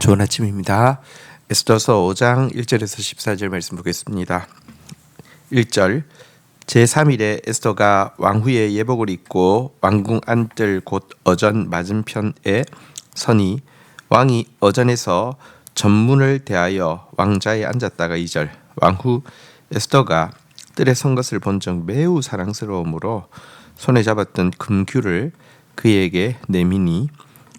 좋은 아침입니다. 에스더서 5장 1절에서 14절 말씀 보겠습니다. 1절 제3일에 에스더가 왕후의 예복을 입고 왕궁 안뜰 곧 어전 맞은편에 서니 왕이 어전에서 전문을 대하여 왕자에 앉았다가 2절 왕후 에스더가 뜰에 선 것을 본 적 매우 사랑스러우므로 손에 잡았던 금규를 그에게 내미니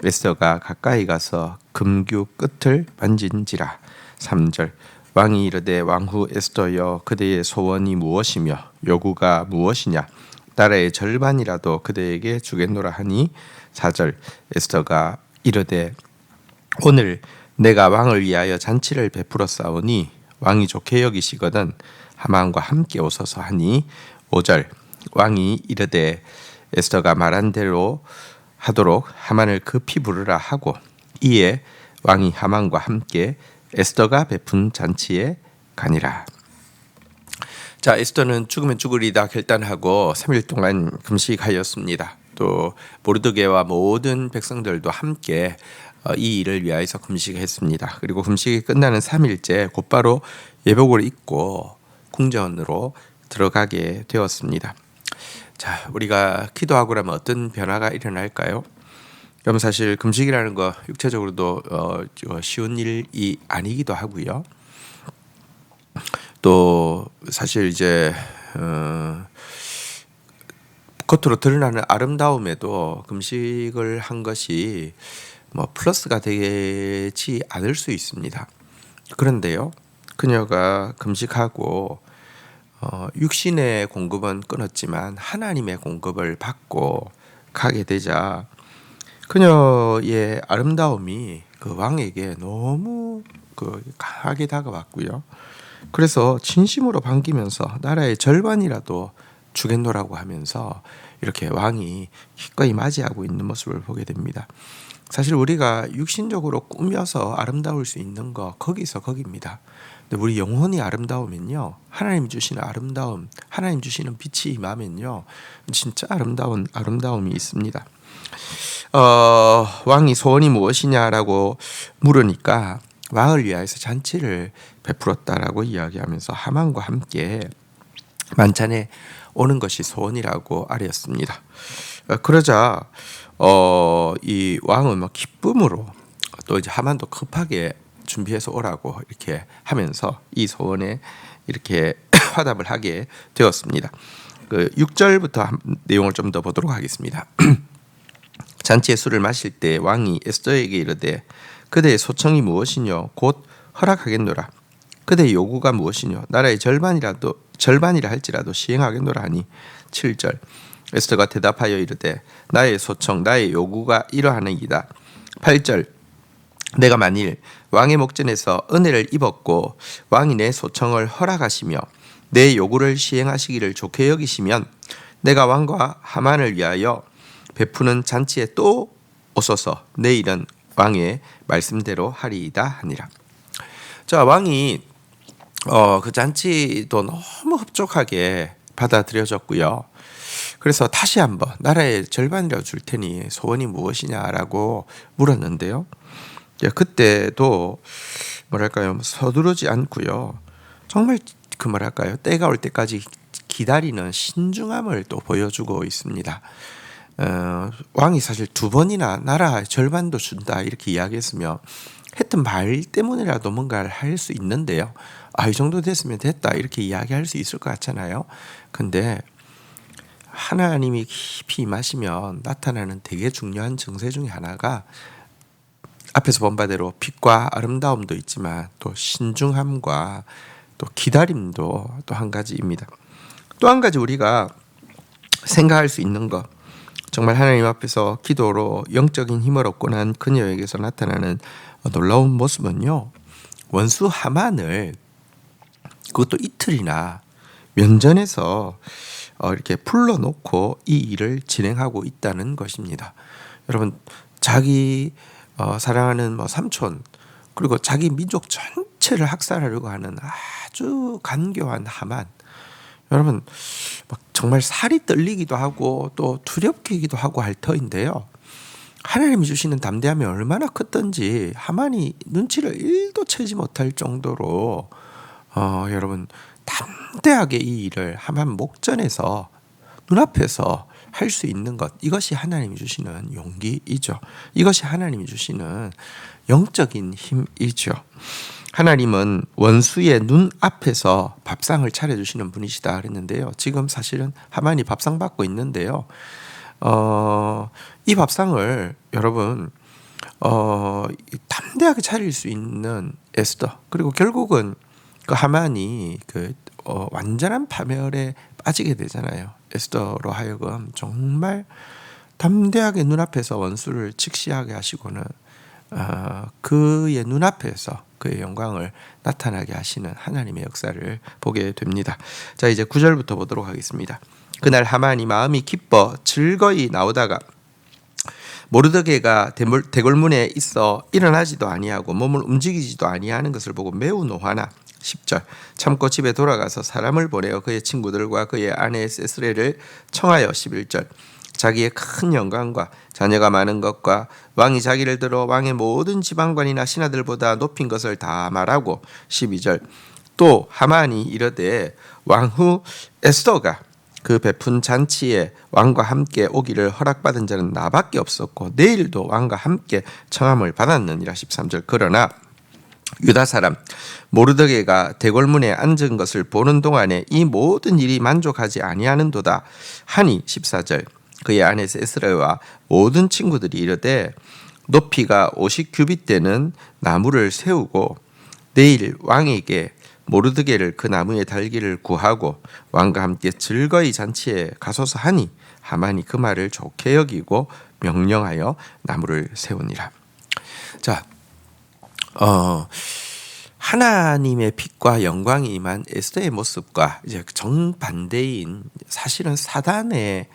에스더가 가까이 가서 금규 끝을 만진지라. 3절 왕이 이르되 왕후 에스더여 그대의 소원이 무엇이며 요구가 무엇이냐 나라의 절반이라도 그대에게 주겠노라 하니 4절 에스더가 이르되 오늘 내가 왕을 위하여 잔치를 베풀어 싸우니 왕이 좋게 여기시거든 하만과 함께 오소서 하니 5절 왕이 이르되 에스더가 말한 대로 하도록 하만을 급히 부르라 하고 이에 왕이 하만과 함께 에스더가 베푼 잔치에 가니라. 자, 에스더는 죽으면 죽으리다 결단하고 3일 동안 금식하였습니다. 또 모르드게와 모든 백성들도 함께 이 일을 위하여서 금식했습니다. 그리고 금식이 끝나는 3일째 곧바로 예복을 입고 궁전으로 들어가게 되었습니다. 자, 우리가 기도하고 나면 어떤 변화가 일어날까요? 그럼 사실 금식이라는 거 육체적으로도 쉬운 일이 아니기도 하고요. 또 사실 이제 겉으로 드러나는 아름다움에도 금식을 한 것이 플러스가 되지 않을 수 있습니다. 그런데요, 그녀가 금식하고 육신의 공급은 끊었지만 하나님의 공급을 받고 가게 되자 그녀의 아름다움이 그 왕에게 너무 강하게 다가왔고요. 그래서 진심으로 반기면서 나라의 절반이라도 주겠노라고 하면서 이렇게 왕이 기꺼이 맞이하고 있는 모습을 보게 됩니다. 사실 우리가 육신적으로 꾸며서 아름다울 수 있는 거 거기서 거기입니다. 근데 우리 영혼이 아름다우면요, 하나님 주시는 아름다움, 하나님 주시는 빛이 임하면요, 진짜 아름다움이 있습니다. 왕이 소원이 무엇이냐라고 물으니까 왕을 위하여서 잔치를 베풀었다라고 이야기하면서 하만과 함께 만찬에 오는 것이 소원이라고 아뢰었습니다. 그러자 이 왕은 기쁨으로 또 이제 하만도 급하게 준비해서 오라고 이렇게 하면서 이 소원에 이렇게 화답을 하게 되었습니다. 6절부터 내용을 좀 더 보도록 하겠습니다. 잔치에 술을 마실 때 왕이 에스더에게 이르되 그대의 소청이 무엇이뇨 곧 허락하겠노라. 그대의 요구가 무엇이뇨 나라의 절반이라 할지라도 시행하겠노라 하니 7절 에스더가 대답하여 이르되 나의 소청 나의 요구가 이러하니이다. 8절 내가 만일 왕의 목전에서 은혜를 입었고 왕이 내 소청을 허락하시며 내 요구를 시행하시기를 좋게 여기시면 내가 왕과 하만을 위하여 베푸는 잔치에 또 오소서 내일은 왕의 말씀대로 하리이다 하니라. 자, 왕이 그 잔치도 너무 흡족하게 받아들여졌고요. 그래서 다시 한번 나라의 절반이라도 줄 테니 소원이 무엇이냐라고 물었는데요. 그때도 서두르지 않고요. 정말 때가 올 때까지 기다리는 신중함을 또 보여주고 있습니다. 왕이 사실 2번이나 나라 절반도 준다 이렇게 이야기했으면 했던 말 때문이라도 뭔가를 할 수 있는데요. 이 정도 됐으면 됐다 이렇게 이야기할 수 있을 것 같잖아요. 근데 하나님이 깊이 임하시면 나타나는 되게 중요한 증세 중에 하나가 앞에서 본 바대로 빛과 아름다움도 있지만 또 신중함과 또 기다림도 또 한 가지입니다. 또 한 가지 우리가 생각할 수 있는 것, 정말 하나님 앞에서 기도로 영적인 힘을 얻고 난 그녀에게서 나타나는 놀라운 모습은요, 원수 하만을 그것도 이틀이나 면전에서 이렇게 불러놓고 이 일을 진행하고 있다는 것입니다. 여러분, 자기 사랑하는 삼촌 그리고 자기 민족 전체를 학살하려고 하는 아주 간교한 하만, 여러분 정말 살이 떨리기도 하고 또 두렵기도 하고 할 터인데요. 하나님이 주시는 담대함이 얼마나 컸던지 하만이 눈치를 1도 채지 못할 정도로 여러분 담대하게 이 일을 하만 목전에서 눈앞에서 할 수 있는 것, 이것이 하나님이 주시는 용기이죠. 이것이 하나님이 주시는 영적인 힘이죠. 하나님은 원수의 눈앞에서 밥상을 차려주시는 분이시다 그랬는데요. 지금 사실은 하만이 밥상 받고 있는데요. 이 밥상을 여러분 담대하게 차릴 수 있는 에스더, 그리고 결국은 그 하만이 완전한 파멸에 빠지게 되잖아요. 에스더로 하여금 정말 담대하게 눈앞에서 원수를 직시하게 하시고는 그의 눈앞에서 그의 영광을 나타나게 하시는 하나님의 역사를 보게 됩니다. 자, 이제 9절부터 보도록 하겠습니다. 그날 하만이 마음이 기뻐 즐거이 나오다가 모르드게가 대궐문에 있어 일어나지도 아니하고 몸을 움직이지도 아니하는 것을 보고 매우 노하나 10절 참고 집에 돌아가서 사람을 보내어 그의 친구들과 그의 아내 에스레를 청하여 11절 자기의 큰 영광과 자녀가 많은 것과 왕이 자기를 들어 왕의 모든 지방관이나 신하들보다 높인 것을 다 말하고 12절 또 하만이 이르되 왕후 에스더가 그 베푼 잔치에 왕과 함께 오기를 허락받은 자는 나밖에 없었고 내일도 왕과 함께 청함을 받았느니라. 13절 그러나 유다 사람 모르드게가 대궐문에 앉은 것을 보는 동안에 이 모든 일이 만족하지 아니하는도다 하니 14절 그의 아내 에스라와 모든 친구들이 이르되 높이가 50규빗 되는 나무를 세우고 내일 왕에게 모르드게를 그 나무에 달기를 구하고 왕과 함께 즐거이 잔치에 가소서 하니 하만이 그 말을 좋게 여기고 명령하여 나무를 세우니라. 자, 하나님의 빛과 영광이 임한 에스더의 모습과 이제 정반대인 사실은 사단의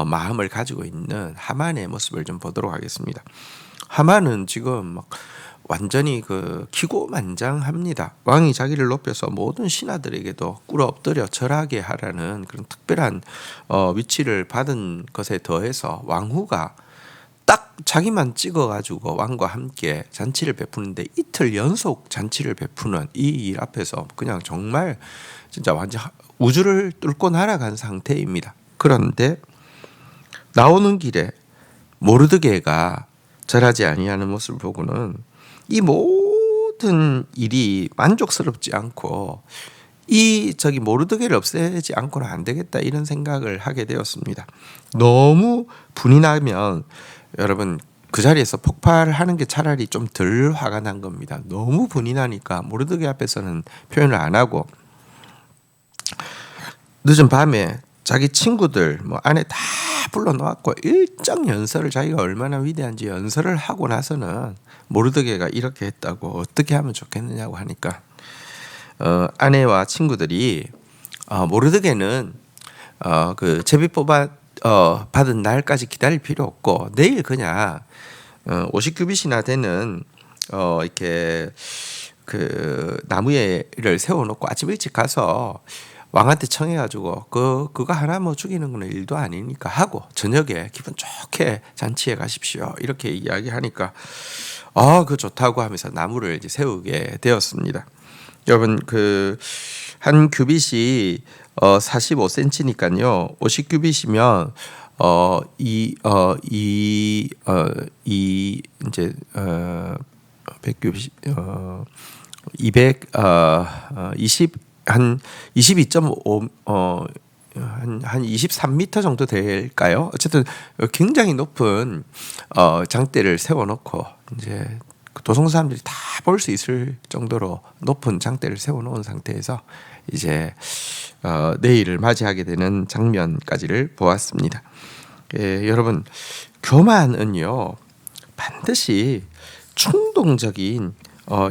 마음을 가지고 있는 하만의 모습을 좀 보도록 하겠습니다. 하만은 지금 막 완전히 기고만장합니다. 왕이 자기를 높여서 모든 신하들에게도 꿇어 엎드려 절하게 하라는 그런 특별한 위치를 받은 것에 더해서 왕후가 딱 자기만 찍어가지고 왕과 함께 잔치를 베푸는데 이틀 연속 잔치를 베푸는 이 일 앞에서 그냥 정말 진짜 완전 우주를 뚫고 날아간 상태입니다. 그런데 나오는 길에 모르드게가 절하지 아니하는 모습을 보고는 이 모든 일이 만족스럽지 않고 모르드게를 없애지 않고는 안 되겠다 이런 생각을 하게 되었습니다. 너무 분이 나면 여러분 그 자리에서 폭발하는 게 차라리 좀 덜 화가 난 겁니다. 너무 분이 나니까 모르드게 앞에서는 표현을 안 하고 늦은 밤에 자기 친구들 안에 다 불러놓았고 일정 연설을 자기가 얼마나 위대한지 연설을 하고 나서는 모르드게가 이렇게 했다고 어떻게 하면 좋겠느냐고 하니까 아내와 친구들이 모르드게는 그 제비 받은 날까지 기다릴 필요 없고 내일 그냥 50규빗이나 되는 이렇게 그 나무에를 세워놓고 아침 일찍 가서 왕한테 청해가지고 그거 하나 죽이는 건 일도 아니니까 하고 저녁에 기분 좋게 잔치에 가십시오 이렇게 이야기하니까 그 좋다고 하면서 나무를 이제 세우게 되었습니다. 여러분 한 규빗이 45cm니까요 50규빗이면 이제 100규빗 220 한 22.5 한 23m 정도 될까요? 어쨌든 굉장히 높은 장대를 세워놓고 이제 도성 사람들이 다 볼 수 있을 정도로 높은 장대를 세워놓은 상태에서 이제 내일을 맞이하게 되는 장면까지를 보았습니다. 여러분 교만은요 반드시 충동적인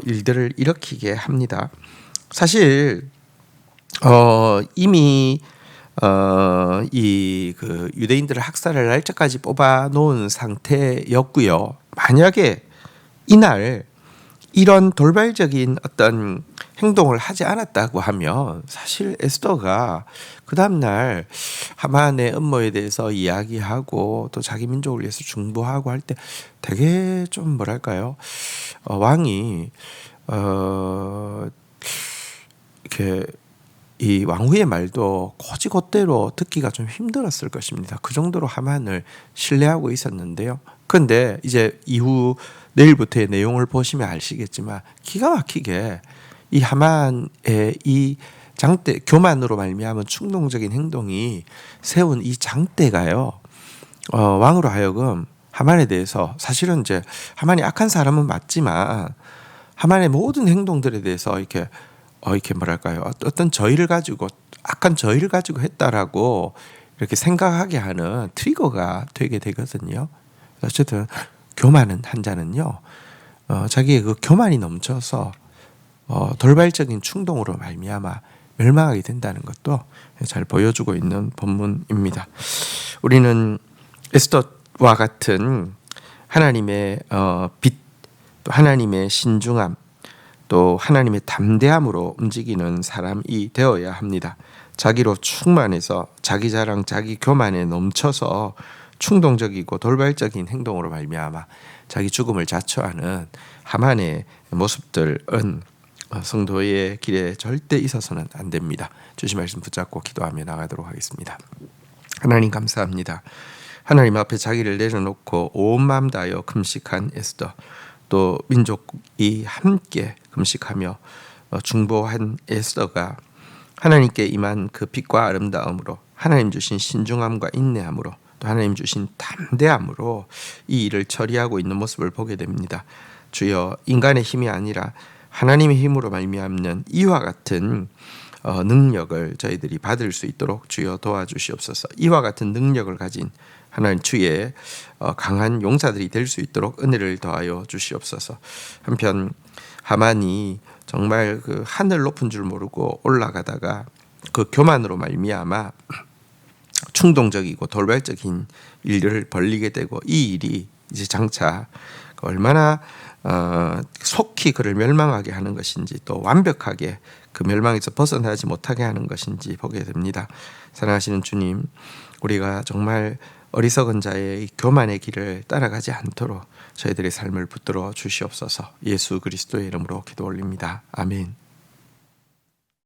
일들을 일으키게 합니다. 사실 이미 이 유대인들을 학살할 날짜까지 뽑아 놓은 상태였고요. 만약에 이날 이런 돌발적인 어떤 행동을 하지 않았다고 하면 사실 에스더가 그 다음날 하만의 음모에 대해서 이야기하고 또 자기 민족을 위해서 중보하고 할 때 되게 좀 뭐랄까요, 왕이 이렇게 이 왕후의 말도 곧이곧대로 듣기가 좀 힘들었을 것입니다. 그 정도로 하만을 신뢰하고 있었는데요. 그런데 이제 이후 내일부터의 내용을 보시면 아시겠지만 기가 막히게 이 하만의 이 장대 교만으로 말미암은 충동적인 행동이 세운 이 장대가요, 왕으로 하여금 하만에 대해서, 사실은 이제 하만이 악한 사람은 맞지만 하만의 모든 행동들에 대해서 이렇게 뭐랄까요, 어떤 저희를 가지고, 악한 저희를 가지고 했다라고 이렇게 생각하게 하는 트리거가 되게 되거든요. 어쨌든 교만한 한 자는요, 자기의 그 교만이 넘쳐서 돌발적인 충동으로 말미암아 멸망하게 된다는 것도 잘 보여주고 있는 본문입니다. 우리는 에스더와 같은 하나님의 빛, 또 하나님의 신중함, 또 하나님의 담대함으로 움직이는 사람이 되어야 합니다. 자기로 충만해서 자기 자랑, 자기 교만에 넘쳐서 충동적이고 돌발적인 행동으로 말미암아 자기 죽음을 자초하는 하만의 모습들은 성도의 길에 절대 있어서는 안 됩니다. 주신 말씀 붙잡고 기도하며 나가도록 하겠습니다. 하나님 감사합니다. 하나님 앞에 자기를 내려놓고 온 마음 다하여 금식한 에스더, 또 민족이 함께 금식하며 중보한 에스더가 하나님께 임한 그 빛과 아름다움으로, 하나님 주신 신중함과 인내함으로, 또 하나님 주신 담대함으로 이 일을 처리하고 있는 모습을 보게 됩니다. 주여, 인간의 힘이 아니라 하나님의 힘으로 말미암는 이와 같은 능력을 저희들이 받을 수 있도록 주여 도와주시옵소서. 이와 같은 능력을 가진 하나님 주의 강한 용사들이 될 수 있도록 은혜를 더하여 주시옵소서. 한편 하만이 정말 그 하늘 높은 줄 모르고 올라가다가 그 교만으로 말미암아 충동적이고 돌발적인 일을 벌리게 되고, 이 일이 이제 장차 얼마나 속히 그를 멸망하게 하는 것인지, 또 완벽하게 그 멸망에서 벗어나지 못하게 하는 것인지 보게 됩니다. 사랑하시는 주님, 우리가 정말 어리석은 자의 교만의 길을 따라가지 않도록 저희들의 삶을 붙들어 주시옵소서. 예수 그리스도의 이름으로 기도 올립니다. 아멘.